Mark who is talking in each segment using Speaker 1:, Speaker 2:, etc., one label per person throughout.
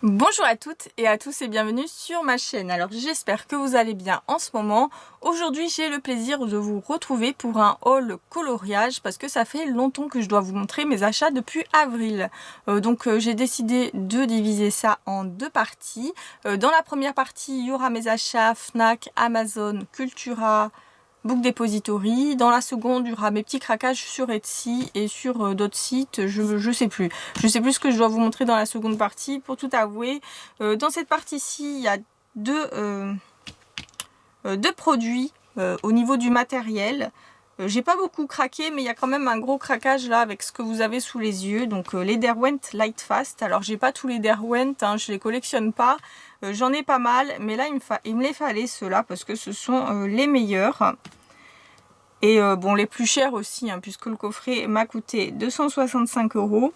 Speaker 1: Bonjour à toutes et à tous et bienvenue sur ma chaîne. Alors j'espère que vous allez bien en ce moment. Aujourd'hui j'ai le plaisir de vous retrouver pour un haul coloriage parce que ça fait longtemps que je dois vous montrer mes achats depuis avril. J'ai décidé de diviser ça en deux parties. Dans la première partie il y aura mes achats Fnac, Amazon, Cultura, Book Depository. Dans la seconde, il y aura mes petits craquages sur Etsy et sur d'autres sites. Je sais plus. Je sais plus ce que je dois vous montrer dans la seconde partie. Pour tout avouer, dans cette partie-ci, il y a deux produits au niveau du matériel. J'ai pas beaucoup craqué, mais il y a quand même un gros craquage là avec ce que vous avez sous les yeux. Donc les Derwent Lightfast. Alors j'ai pas tous les Derwent, hein, je les collectionne pas. J'en ai pas mal, mais là il me les fallait ceux-là parce que ce sont les meilleurs. Et bon, les plus chers aussi, hein, puisque le coffret m'a coûté 265 €.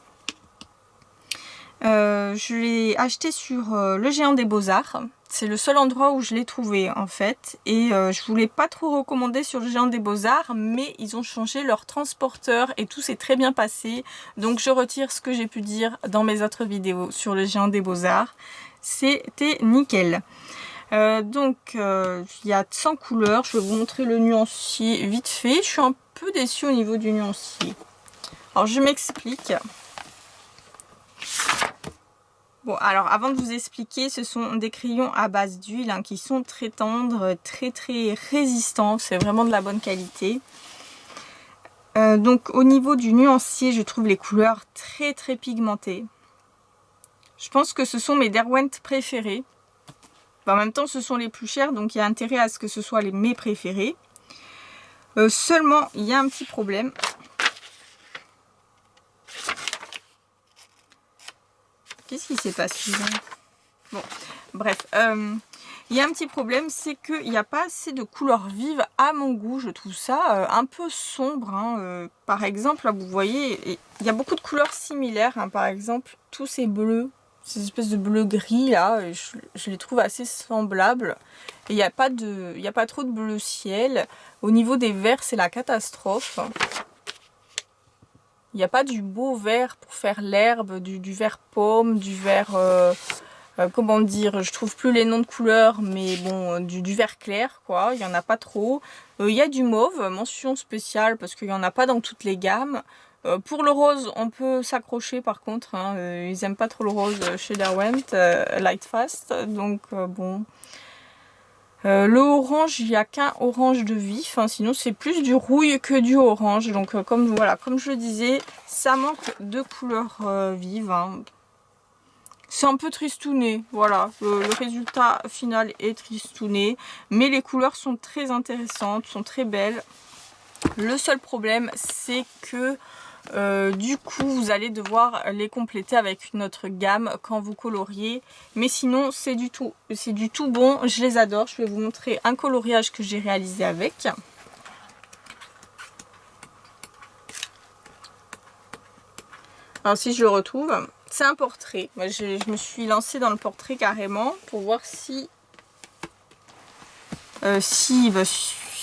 Speaker 1: Je l'ai acheté sur le Géant des Beaux-Arts. C'est le seul endroit où je l'ai trouvé en fait. Et je voulais pas trop recommander sur le Géant des Beaux-Arts, mais ils ont changé leur transporteur et tout s'est très bien passé. Donc je retire ce que j'ai pu dire dans mes autres vidéos sur le Géant des Beaux-Arts. C'était nickel. Il y a 100 couleurs. Je vais vous montrer le nuancier vite fait. Je suis un peu déçue au niveau du nuancier. Alors je m'explique. Bon, alors avant de vous expliquer, ce sont des crayons à base d'huile hein, qui sont très tendres, très résistants. C'est vraiment de la bonne qualité. Donc au niveau du nuancier, je trouve les couleurs très pigmentées. Je pense que ce sont mes Derwent préférés. En même temps, ce sont les plus chers, donc il y a intérêt à ce que ce soit mes préférés. Seulement, il y a un petit problème. Qu'est-ce qui s'est passé? Bon, bref. Il y a un petit problème, c'est qu'il n'y a pas assez de couleurs vives à mon goût. Je trouve ça un peu sombre. Hein. Par exemple, là, vous voyez, il y a beaucoup de couleurs similaires. Hein. Par exemple, tous ces bleus. Ces espèces de bleu gris là, je les trouve assez semblables. Et il n'y a pas trop de bleu ciel. Au niveau des verts, c'est la catastrophe. Il n'y a pas du beau vert pour faire l'herbe, du vert pomme, du vert... comment dire, je trouve plus les noms de couleurs, mais bon, du vert clair quoi, il n'y en a pas trop. Il y a du mauve, mention spéciale parce qu'il n'y en a pas dans toutes les gammes. Pour le rose, on peut s'accrocher par contre, hein, ils aiment pas trop le rose chez Derwent, Lightfast, donc bon. Le orange, il n'y a qu'un orange de vif, hein, sinon c'est plus du rouille que du orange, donc comme je le disais, ça manque de couleurs vives. Hein. C'est un peu tristouné, voilà, le résultat final est tristouné, mais les couleurs sont très intéressantes, sont très belles. Le seul problème, c'est que du coup, vous allez devoir les compléter avec une autre gamme quand vous coloriez. Mais sinon, c'est du tout bon. Je les adore. Je vais vous montrer un coloriage que j'ai réalisé avec. Alors, si je le retrouve, c'est un portrait. Moi, je me suis lancée dans le portrait carrément pour voir si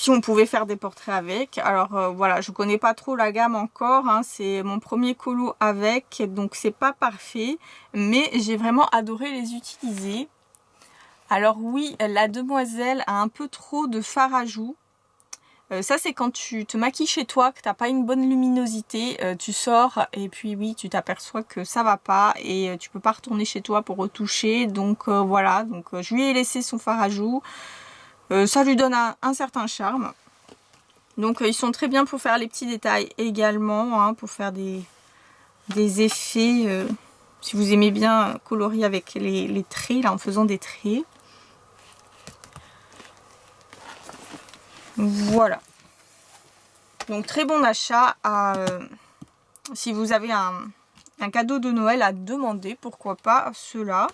Speaker 1: on pouvait faire des portraits avec. Alors voilà, je connais pas trop la gamme encore, hein, c'est mon premier colo avec, donc c'est pas parfait, mais j'ai vraiment adoré les utiliser. Alors oui, la demoiselle a un peu trop de fard à joues. Ça c'est quand tu te maquilles chez toi, que t'as pas une bonne luminosité, tu sors et puis oui, tu t'aperçois que ça va pas et tu peux pas retourner chez toi pour retoucher. Donc voilà, donc je lui ai laissé son fard à joues. Ça lui donne un certain charme. Donc ils sont très bien pour faire les petits détails également, hein, pour faire des effets. Si vous aimez bien colorier avec les traits, là en faisant des traits. Voilà. Donc très bon achat si vous avez un cadeau de Noël à demander, pourquoi pas ceux-là.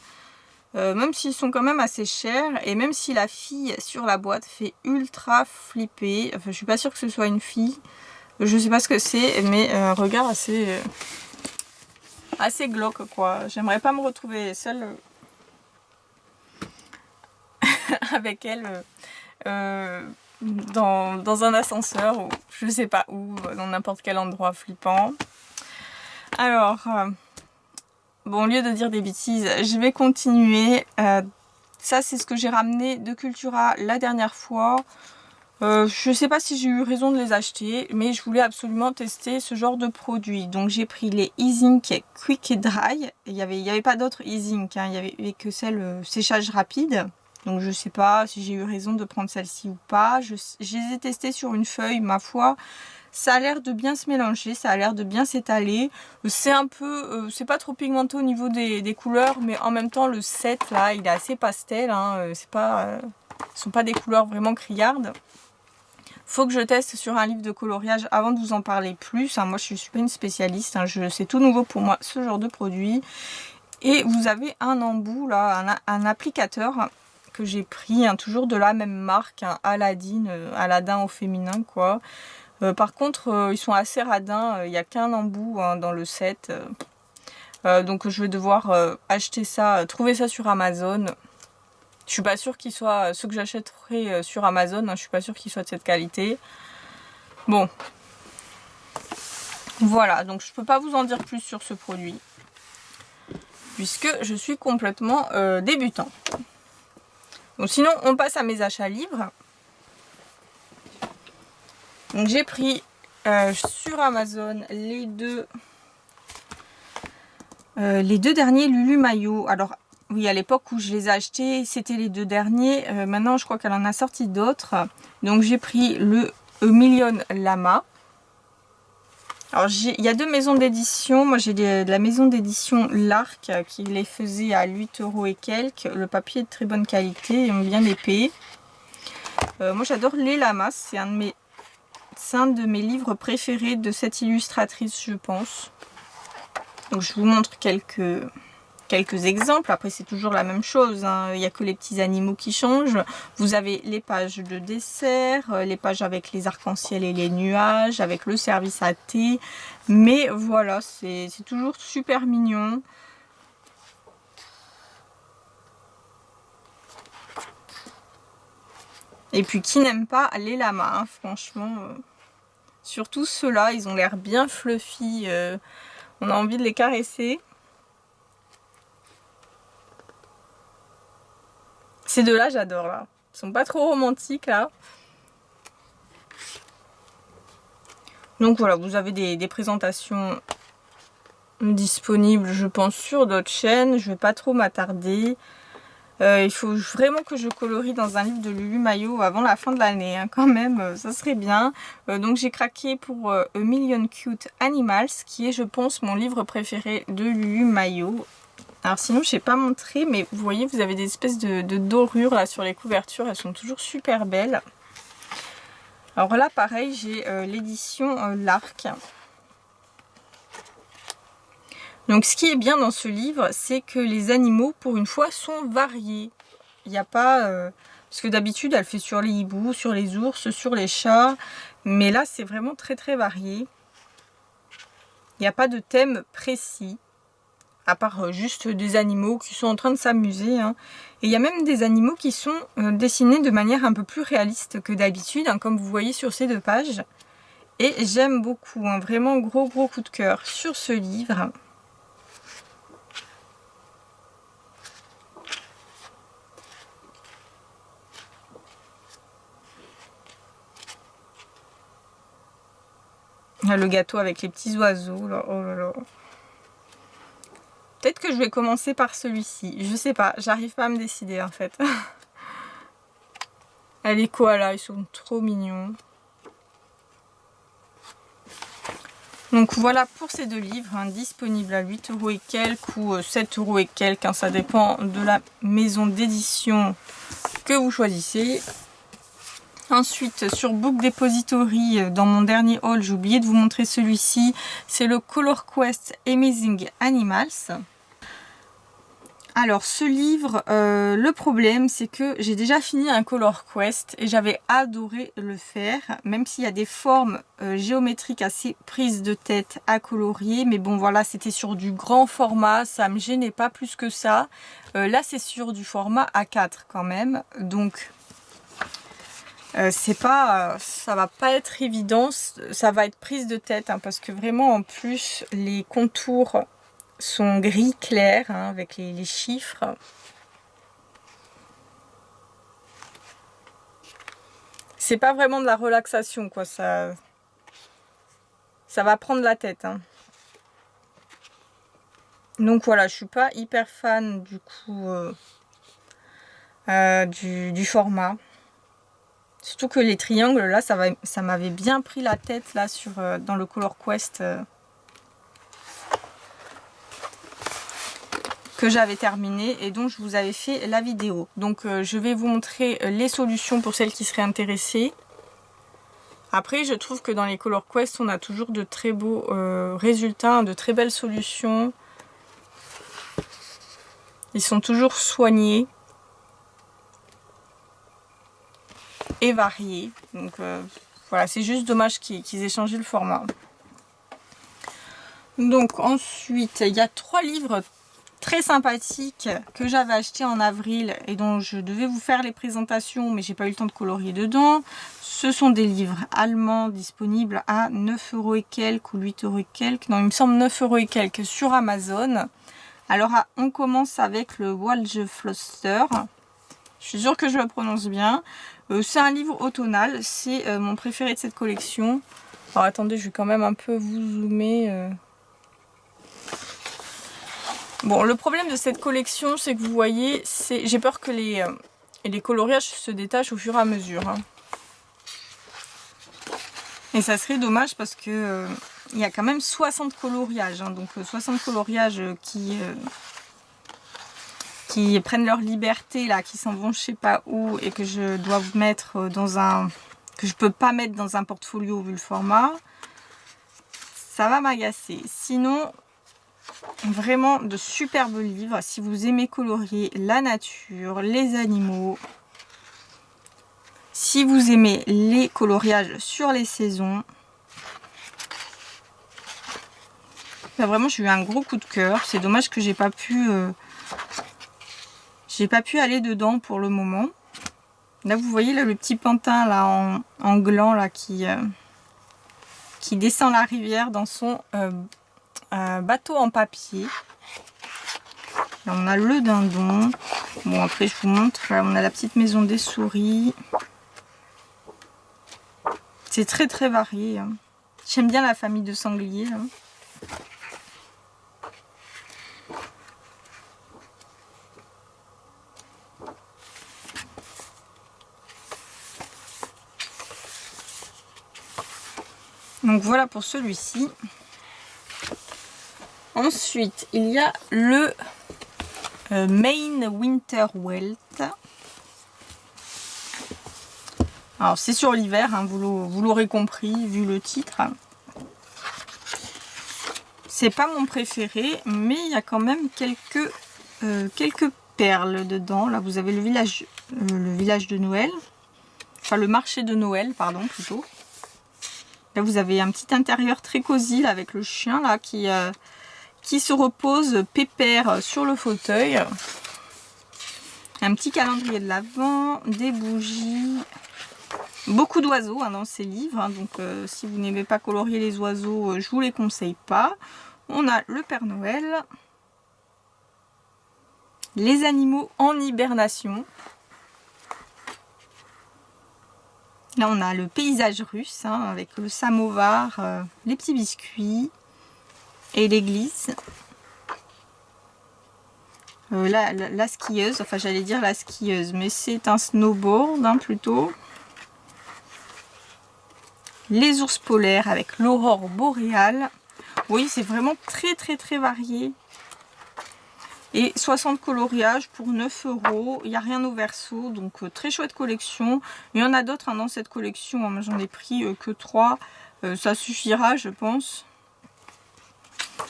Speaker 1: Même s'ils sont quand même assez chers et même si la fille sur la boîte fait ultra flipper, enfin je suis pas sûre que ce soit une fille, je sais pas ce que c'est, mais un regard assez glauque quoi. J'aimerais pas me retrouver seule avec elle dans un ascenseur ou je sais pas où, dans n'importe quel endroit flippant. Alors bon, au lieu de dire des bêtises, je vais continuer. Ça, c'est ce que j'ai ramené de Cultura la dernière fois. Je sais pas si j'ai eu raison de les acheter, mais je voulais absolument tester ce genre de produit. Donc j'ai pris les Easink Quick et Dry. Il y avait pas d'autres Easink, hein. Il y avait que celle séchage rapide. Donc je sais pas si j'ai eu raison de prendre celle-ci ou pas. Je les ai testés sur une feuille, ma foi. Ça a l'air de bien se mélanger, ça a l'air de bien s'étaler. C'est un peu, c'est pas trop pigmenté au niveau des couleurs, mais en même temps le set là, il est assez pastel. Hein. C'est pas, ce sont pas des couleurs vraiment criardes. Faut que je teste sur un livre de coloriage avant de vous en parler plus. Hein. Moi, je suis pas une spécialiste. Hein. C'est tout nouveau pour moi, ce genre de produit. Et vous avez un embout, là, un applicateur que j'ai pris, hein, toujours de la même marque, hein, Aladdin au féminin, quoi. Par contre, ils sont assez radins. Il n'y a qu'un embout hein, dans le set. Donc, je vais devoir acheter ça, trouver ça sur Amazon. Je suis pas sûre qu'ils soient, ceux que j'achèterai sur Amazon, hein, je suis pas sûre qu'ils soient de cette qualité. Bon, voilà, donc je peux pas vous en dire plus sur ce produit, puisque je suis complètement débutant. Donc sinon, on passe à mes achats livres. Donc j'ai pris sur Amazon les deux derniers Lulu Maillot. Alors, oui, à l'époque où je les ai achetés, c'était les deux derniers. Maintenant, je crois qu'elle en a sorti d'autres. Donc, j'ai pris le Million Lama. Alors, il y a deux maisons d'édition. Moi, j'ai de la maison d'édition L'Arc qui les faisait à 8 € et quelques. Le papier est de très bonne qualité et bien épais. Moi, j'adore les lamas. C'est un de mes livres préférés de cette illustratrice, je pense. Donc, je vous montre quelques exemples. Après, c'est toujours la même chose, hein. Il n'y a que les petits animaux qui changent. Vous avez les pages de dessert, les pages avec les arcs-en-ciel et les nuages, avec le service à thé. Mais voilà, c'est toujours super mignon. Et puis, qui n'aime pas les lamas, hein, franchement. Surtout ceux-là, ils ont l'air bien fluffy. On a envie de les caresser. Ces deux-là, j'adore, là. Ils sont pas trop romantiques, là. Donc voilà, vous avez des présentations disponibles, je pense, sur d'autres chaînes. Je vais pas trop m'attarder. Il faut vraiment que je colorie dans un livre de Lulu Maillot avant la fin de l'année, hein, quand même, ça serait bien. Donc j'ai craqué pour A Million Cute Animals, qui est, je pense, mon livre préféré de Lulu Maillot. Alors sinon, je sais pas montrer, mais vous voyez, vous avez des espèces de dorures là sur les couvertures. Elles sont toujours super belles. Alors là, pareil, j'ai l'édition L'Arc. Donc ce qui est bien dans ce livre, c'est que les animaux, pour une fois, sont variés. Il n'y a pas... parce que d'habitude, elle fait sur les hiboux, sur les ours, sur les chats. Mais là, c'est vraiment très très varié. Il n'y a pas de thème précis. À part juste des animaux qui sont en train de s'amuser. Hein. Et il y a même des animaux qui sont dessinés de manière un peu plus réaliste que d'habitude, hein, comme vous voyez sur ces deux pages. Et j'aime beaucoup, hein, vraiment gros coup de cœur sur ce livre. Le gâteau avec les petits oiseaux, là. Oh là là. Peut-être que je vais commencer par celui-ci. Je sais pas, j'arrive pas à me décider en fait. Les koalas, ils sont trop mignons. Donc voilà pour ces deux livres, hein, disponibles à 8 € et quelques ou 7 € et quelques. Hein, ça dépend de la maison d'édition que vous choisissez. Ensuite, sur Book Depository, dans mon dernier haul, j'ai oublié de vous montrer celui-ci. C'est le Color Quest Amazing Animals. Alors ce livre, le problème c'est que j'ai déjà fini un Color Quest et j'avais adoré le faire, même s'il y a des formes géométriques assez prises de tête à colorier, mais bon voilà, c'était sur du grand format, ça me gênait pas plus que ça. Là c'est sur du format A4 quand même, donc c'est pas, ça va pas être évident, ça va être prise de tête, hein, parce que vraiment en plus les contours sont gris clair, hein, avec les chiffres. C'est pas vraiment de la relaxation, quoi. Ça va prendre la tête, hein. Donc voilà, je suis pas hyper fan du coup du format. Surtout que les triangles là, ça m'avait bien pris la tête là sur dans le Color Quest que j'avais terminé et dont je vous avais fait la vidéo. Donc je vais vous montrer les solutions pour celles qui seraient intéressées. Après, je trouve que dans les Color Quest, on a toujours de très beaux résultats, de très belles solutions. Ils sont toujours soignés et variés. Donc voilà, c'est juste dommage qu'ils aient changé le format. Donc ensuite, il y a 3 livres très sympathiques que j'avais achetés en avril et dont je devais vous faire les présentations, mais j'ai pas eu le temps de colorier dedans. Ce sont des livres allemands disponibles à 9 € et quelques ou 8 € et quelques. Non, il me semble 9 € et quelques sur Amazon. Alors on commence avec le Waldgeflüster. Je suis sûre que je le prononce bien. C'est un livre automnal, c'est mon préféré de cette collection. Alors attendez, je vais quand même un peu vous zoomer. Bon, le problème de cette collection, c'est que vous voyez, j'ai peur que les coloriages se détachent au fur et à mesure, hein. Et ça serait dommage parce que il y a quand même 60 coloriages, hein, donc 60 coloriages qui prennent leur liberté là, qui s'en vont je sais pas où et que je dois vous mettre dans que je peux pas mettre dans un portfolio vu le format. Ça va m'agacer. Sinon, vraiment de superbes livres si vous aimez colorier la nature, les animaux, si vous aimez les coloriages sur les saisons. Là, vraiment, j'ai eu un gros coup de cœur. C'est dommage que j'ai pas pu aller dedans pour le moment. Là, vous voyez là, le petit pantin là en gland là qui descend la rivière dans son bateau en papier. Là, on a le dindon. Bon, après, je vous montre. Là, on a la petite maison des souris. C'est très très varié, hein. J'aime bien la famille de sangliers, hein. Donc voilà pour celui-ci. Ensuite, il y a le Main Winter Welt. Alors c'est sur l'hiver, hein, vous l'aurez compris vu le titre. C'est pas mon préféré, mais il y a quand même quelques perles dedans. Là vous avez le village de Noël. Enfin le marché de Noël, pardon, plutôt. Là vous avez un petit intérieur très cosy là, avec le chien là qui se repose pépère sur le fauteuil. Un petit calendrier de l'Avent, des bougies, beaucoup d'oiseaux, hein, dans ces livres, hein, donc si vous n'aimez pas colorier les oiseaux, je vous les conseille pas. On a le Père Noël, les animaux en hibernation. Là on a le paysage russe, hein, avec le samovar, les petits biscuits et l'église. La skieuse, enfin j'allais dire la skieuse, mais c'est un snowboard, hein, plutôt. Les ours polaires avec l'aurore boréale. Oui, c'est vraiment très très très varié. Et 60 coloriages pour 9 €. Il n'y a rien au verso, donc très chouette collection. Il y en a d'autres, hein, dans cette collection, hein, j'en ai pris que 3. Ça suffira, je pense.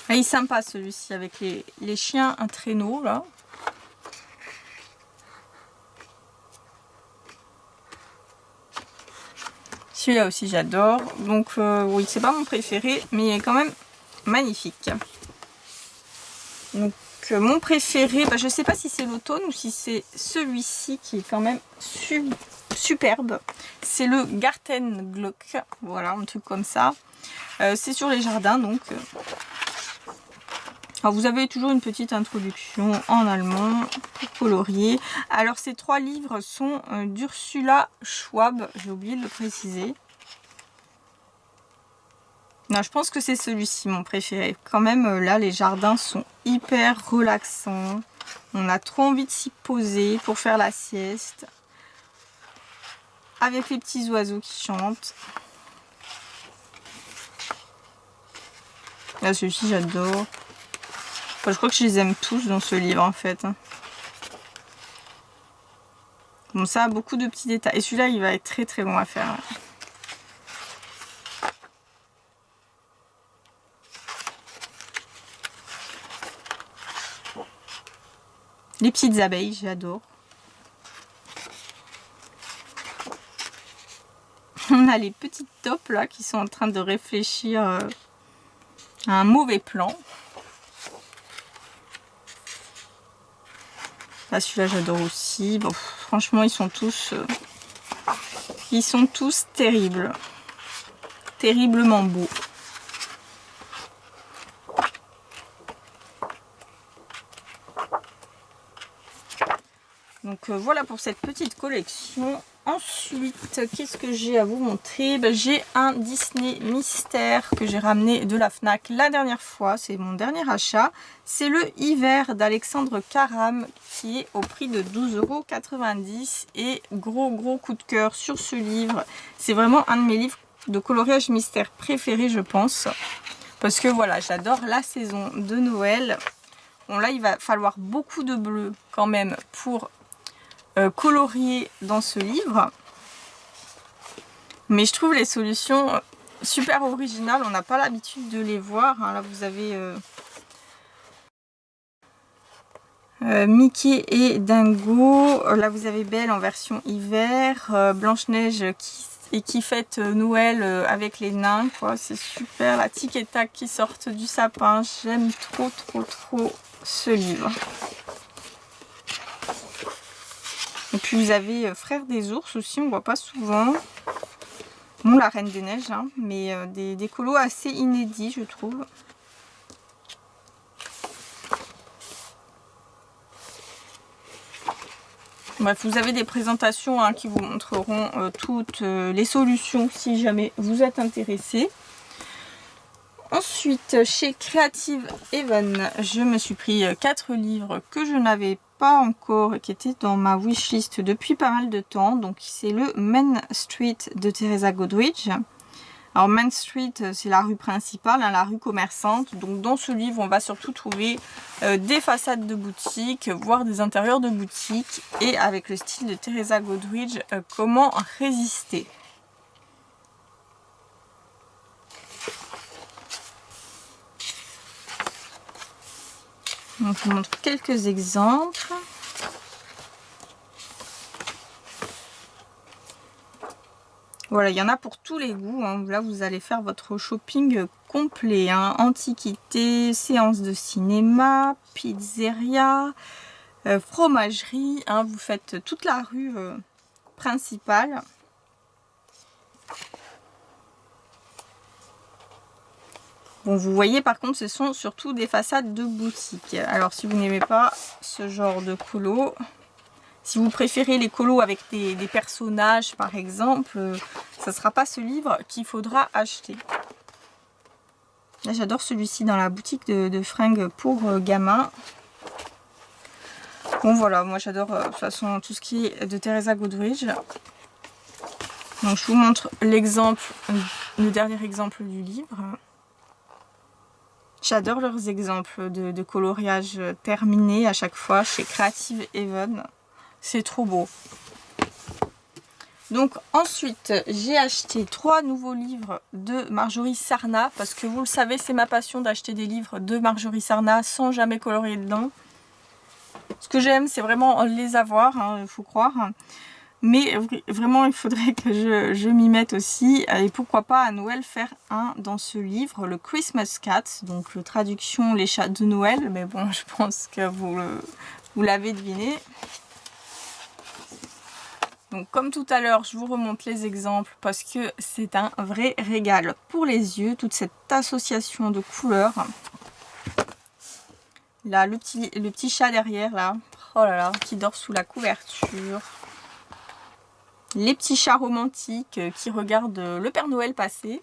Speaker 1: Et il est sympa celui-ci avec les chiens, un traîneau là. Celui-là aussi j'adore. Donc oui, c'est pas mon préféré, mais il est quand même magnifique. Donc mon préféré, je sais pas si c'est l'automne ou si c'est celui-ci qui est quand même superbe. C'est le Gartenglock. Voilà, un truc comme ça. C'est sur les jardins donc. Alors vous avez toujours une petite introduction en allemand pour colorier. Alors ces 3 livres sont d'Ursula Schwab, j'ai oublié de le préciser. Non, je pense que c'est celui-ci mon préféré. Quand même là les jardins sont hyper relaxants. On a trop envie de s'y poser pour faire la sieste. Avec les petits oiseaux qui chantent. Là celui-ci j'adore. Enfin, je crois que je les aime tous dans ce livre en fait. Bon, ça a beaucoup de petits détails. Et celui-là, il va être très très long à faire. Les petites abeilles, j'adore. On a les petites taupes là qui sont en train de réfléchir à un mauvais plan. Là, celui-là, j'adore aussi. Bon, franchement, ils sont tous terribles. Terriblement beaux. Donc voilà pour cette petite collection. Ensuite, qu'est-ce que j'ai à vous montrer? J'ai un Disney Mystère que j'ai ramené de la Fnac la dernière fois. C'est mon dernier achat. C'est le Hiver d'Alexandre Caram qui est au prix de 12,90 €. Et gros coup de cœur sur ce livre. C'est vraiment un de mes livres de coloriage mystère préférés, je pense. Parce que voilà, j'adore la saison de Noël. Bon là, il va falloir beaucoup de bleu quand même pour colorier dans ce livre, mais je trouve les solutions super originales. On n'a pas l'habitude de les voir, hein. Là vous avez Mickey et Dingo, là vous avez Belle en version hiver, Blanche-Neige qui fête Noël avec les nains, quoi. C'est super, la tic et tac qui sortent du sapin. J'aime trop ce livre. Et puis vous avez Frère des ours aussi, on voit pas souvent. Bon, la Reine des Neiges, hein, mais des colos assez inédits, je trouve. Bref, vous avez des présentations qui vous montreront toutes les solutions si jamais vous êtes intéressé. Ensuite, chez Creative Haven, je me suis pris 4 livres que je n'avais pas encore et qui étaient dans ma wishlist depuis pas mal de temps. Donc c'est le Main Street de Teresa Goodrich. Alors Main Street, c'est la rue principale, hein, la rue commerçante. Donc dans ce livre, on va surtout trouver des façades de boutiques, voire des intérieurs de boutiques. Et avec le style de Teresa Goodrich, comment résister. Donc, je vous montre quelques exemples. Voilà, il y en a pour tous les goûts, hein. Là, vous allez faire votre shopping complet, hein. Antiquité, séance de cinéma, pizzeria, fromagerie, hein. Vous faites toute la rue principale. Bon, vous voyez par contre, ce sont surtout des façades de boutiques. Alors, si vous n'aimez pas ce genre de colo, si vous préférez les colos avec des personnages par exemple, ça ne sera pas ce livre qu'il faudra acheter. Là, j'adore celui-ci dans la boutique de fringues pour gamins. Bon, voilà, moi j'adore de toute façon tout ce qui est de Teresa Goodrich. Donc, je vous montre l'exemple, le dernier exemple du livre. J'adore leurs exemples de coloriage terminés à chaque fois chez Creative Haven. C'est trop beau. Donc ensuite, j'ai acheté 3 nouveaux livres de Marjorie Sarna. Parce que vous le savez, c'est ma passion d'acheter des livres de Marjorie Sarna sans jamais colorier dedans. Ce que j'aime, c'est vraiment les avoir, hein, il faut croire. Mais vraiment, il faudrait que je m'y mette aussi. Et pourquoi pas à Noël faire un dans ce livre, le Christmas Cat. Donc, traduction, les chats de Noël. Mais bon, je pense que vous l'avez deviné. Donc, comme tout à l'heure, je vous remonte les exemples parce que c'est un vrai régal pour les yeux. Toute cette association de couleurs. Là, le petit chat derrière, là. Oh là là, qui dort sous la couverture. Les petits chats romantiques qui regardent le Père Noël passer.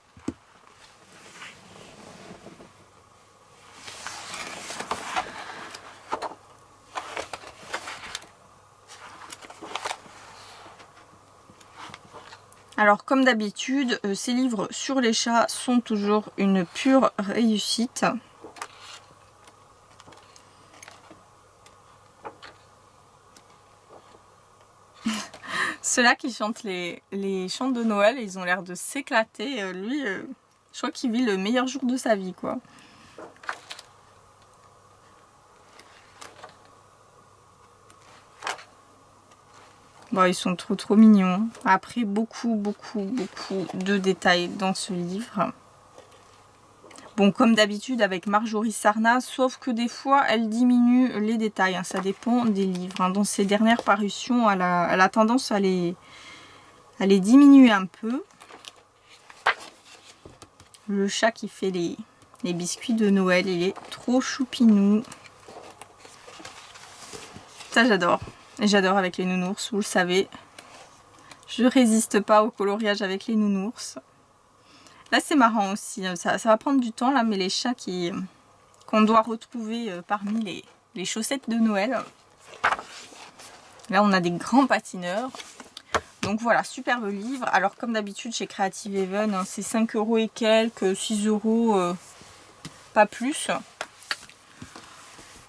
Speaker 1: Alors comme d'habitude, ces livres sur les chats sont toujours une pure réussite. Ceux-là qui chantent les chants de Noël, ils ont l'air de s'éclater. Lui, je crois qu'il vit le meilleur jour de sa vie, quoi. Bon, ils sont trop mignons. Après, beaucoup de détails dans ce livre. Bon, comme d'habitude avec Marjorie Sarna, sauf que des fois, elle diminue les détails. Hein, ça dépend des livres. Hein. Dans ses dernières parutions, elle a tendance à les diminuer un peu. Le chat qui fait les biscuits de Noël, il est trop choupinou. Ça, j'adore. Et j'adore avec les nounours, vous le savez. Je résiste pas au coloriage avec les nounours. Là, c'est marrant aussi. Ça va prendre du temps, là, mais les chats qu'on doit retrouver parmi les chaussettes de Noël. Là, on a des grands patineurs. Donc voilà, superbe livre. Alors, comme d'habitude, chez Creative Haven, hein, c'est 5 € et quelques, 6 €, pas plus.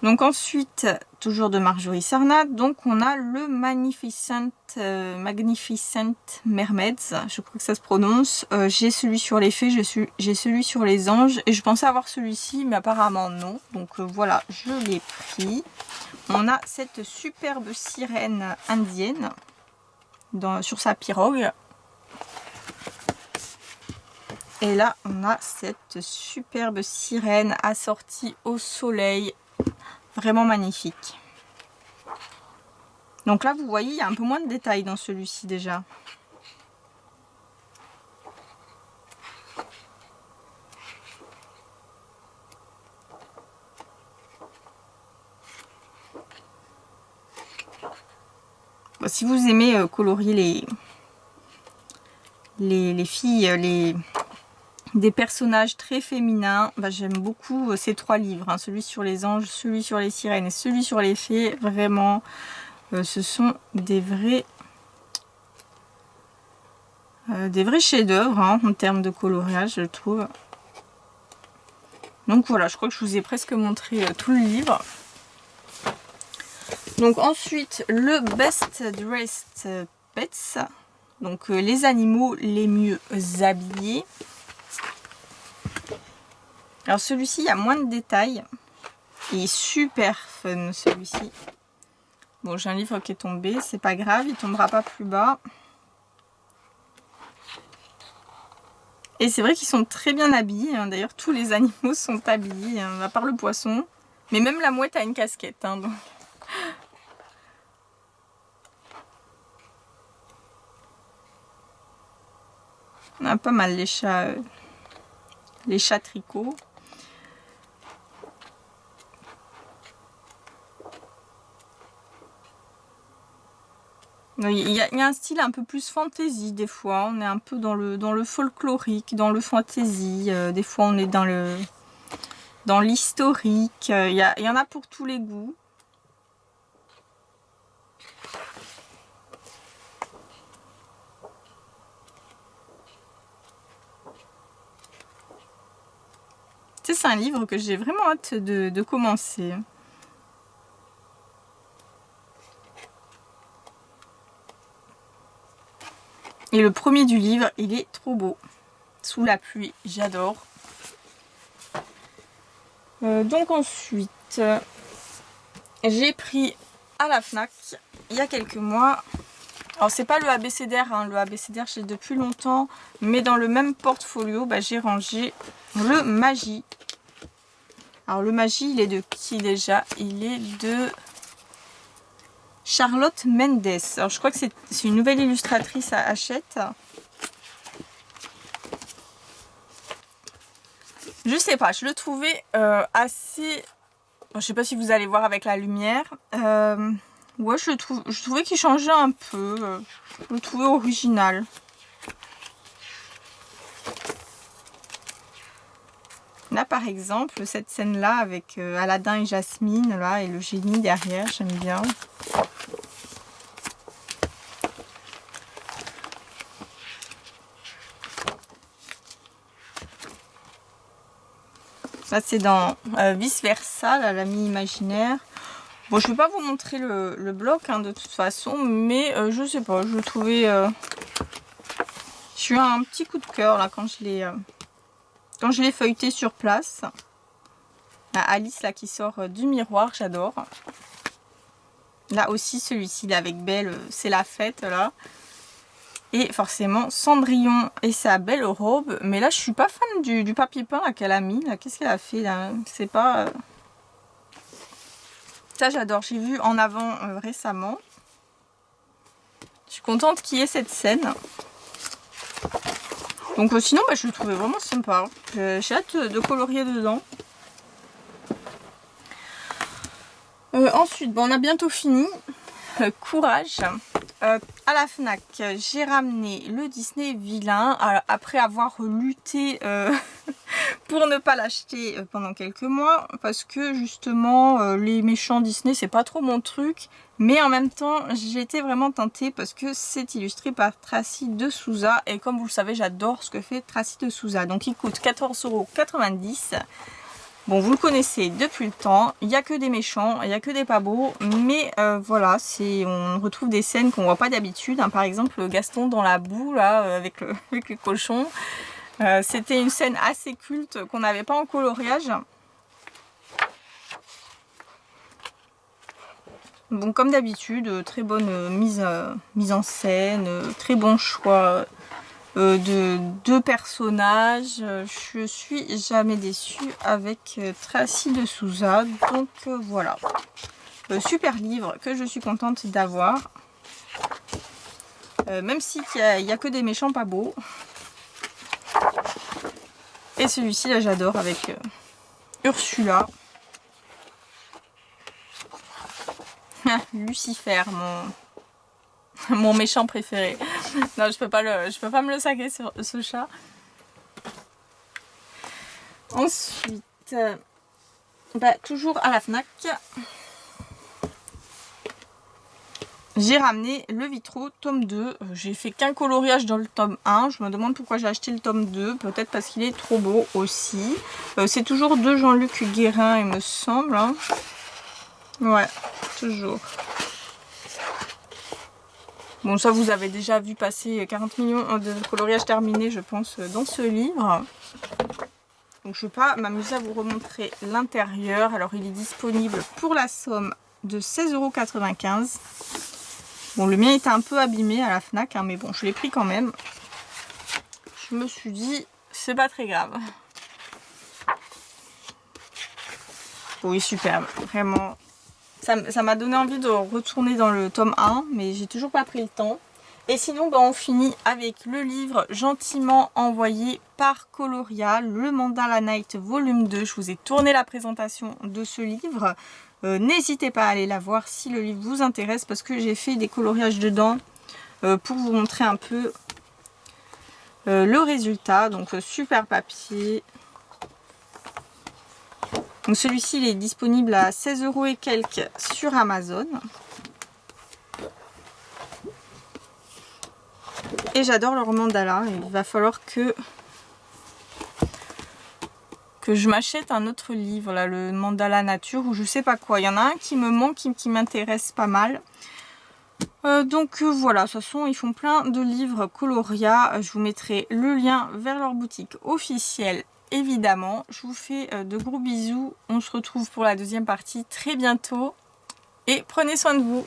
Speaker 1: Donc ensuite, toujours de Marjorie Sarna, donc on a le Magnificent Mermaids, je crois que ça se prononce. J'ai celui sur les fées, j'ai celui sur les anges, et je pensais avoir celui-ci, mais apparemment non. Donc voilà, je l'ai pris. On a cette superbe sirène indienne sur sa pirogue. Et là, on a cette superbe sirène assortie au soleil. Vraiment magnifique. Donc là, vous voyez, il y a un peu moins de détails dans celui-ci déjà. Bon, si vous aimez colorier les filles, des personnages très féminins, bah, j'aime beaucoup ces 3 livres. Hein, celui sur les anges, celui sur les sirènes et celui sur les fées. Vraiment, ce sont des vrais chefs-d'œuvre hein, en termes de coloriage, je trouve. Donc voilà, je crois que je vous ai presque montré tout le livre. Donc ensuite, le Best Dressed Pets. Donc les animaux les mieux habillés. Alors celui-ci, il y a moins de détails. Il est super fun celui-ci. Bon, j'ai un livre qui est tombé, c'est pas grave, il tombera pas plus bas. Et c'est vrai qu'ils sont très bien habillés. Hein. D'ailleurs, tous les animaux sont habillés, hein, à part le poisson. Mais même la mouette a une casquette. Hein, donc. On a pas mal les chats tricots. Il y a un style un peu plus fantasy des fois. On est un peu dans le folklorique, dans le fantasy. Des fois, on est dans l'historique. Il y en a pour tous les goûts. C'est un livre que j'ai vraiment hâte de commencer. Et le premier du livre, il est trop beau. Sous la pluie, j'adore. Donc ensuite, j'ai pris à la Fnac, il y a quelques mois. Alors c'est pas le abécédaire, hein. Le abécédaire j'ai depuis longtemps. Mais dans le même portfolio, bah, j'ai rangé le Magie. Alors le Magie, il est de qui déjà? Il est de Charlotte Mendes. Alors je crois que c'est une nouvelle illustratrice à Hachette. Je sais pas, je le trouvais assez je sais pas si vous allez voir avec la lumière. Ouais, je trouvais qu'il changeait un peu. Je le trouvais original. Là, par exemple, cette scène-là avec Aladdin et Jasmine, là, et le génie derrière, j'aime bien. Là, c'est dans Vice Versa, l'ami imaginaire. Bon, je ne vais pas vous montrer le bloc, hein, de toute façon, mais je sais pas, je trouvais... J'ai eu un petit coup de cœur, là, quand je l'ai feuilleté sur place. Alice, là, qui sort du miroir, j'adore. Là aussi, celui-ci, là, avec Belle, c'est la fête, là. Et forcément, Cendrillon et sa belle robe. Mais là, je suis pas fan du papier peint qu'elle a mis. Qu'est-ce qu'elle a fait, là? C'est pas... Ça, j'adore. J'ai vu en avant récemment. Je suis contente qu'il y ait cette scène. Donc sinon, je le trouvais vraiment sympa. J'ai hâte de colorier dedans. Ensuite, on a bientôt fini. Courage. À la Fnac, j'ai ramené le Disney Vilain après avoir lutté pour ne pas l'acheter pendant quelques mois parce que justement les méchants Disney c'est pas trop mon truc, mais en même temps j'ai été vraiment tentée parce que c'est illustré par Tracy de Souza et comme vous le savez j'adore ce que fait Tracy de Souza. Donc il coûte 14,90 €. Bon, vous le connaissez depuis le temps, il n'y a que des méchants, il n'y a que des pas beaux, mais voilà, on retrouve des scènes qu'on voit pas d'habitude, hein. Par exemple, Gaston dans la boue, là, avec les cochons. C'était une scène assez culte qu'on n'avait pas en coloriage. Bon, comme d'habitude, très bonne mise en scène, très bon choix de deux personnages. Je suis jamais déçue avec Tracy de Souza. Donc voilà. Super livre que je suis contente d'avoir. Même si il n'y a que des méchants pas beaux. Et celui-ci là j'adore avec Ursula. Lucifer, mon méchant préféré. Non, je peux pas me le sacrer sur ce chat. Ensuite, toujours à la Fnac, j'ai ramené le Vitro tome 2. J'ai fait qu'un coloriage dans le tome 1. Je me demande pourquoi j'ai acheté le tome 2. Peut-être parce qu'il est trop beau aussi. C'est toujours de Jean-Luc Guérin, il me semble, hein. Ouais, toujours. Bon, ça vous avez déjà vu passer 40 millions de coloriages terminés, je pense, dans ce livre. Donc je ne vais pas m'amuser à vous remontrer l'intérieur. Alors il est disponible pour la somme de 16,95 €. Bon, le mien était un peu abîmé à la Fnac, hein, mais bon, je l'ai pris quand même. Je me suis dit, c'est pas très grave. Oui, superbe, vraiment. Ça m'a donné envie de retourner dans le tome 1, mais j'ai toujours pas pris le temps. Et sinon, on finit avec le livre gentiment envoyé par Coloria, le Mandala Night volume 2. Je vous ai tourné la présentation de ce livre. N'hésitez pas à aller la voir si le livre vous intéresse, parce que j'ai fait des coloriages dedans pour vous montrer un peu le résultat. Donc super papier. Donc celui-ci il est disponible à 16 € et quelques sur Amazon. Et j'adore leur mandala. Il va falloir que je m'achète un autre livre, là, le Mandala Nature ou je sais pas quoi. Il y en a un qui me manque, qui m'intéresse pas mal. Donc voilà, de toute façon ils font plein de livres Coloria. Je vous mettrai le lien vers leur boutique officielle. Évidemment, je vous fais de gros bisous. On se retrouve pour la deuxième partie très bientôt. Et prenez soin de vous.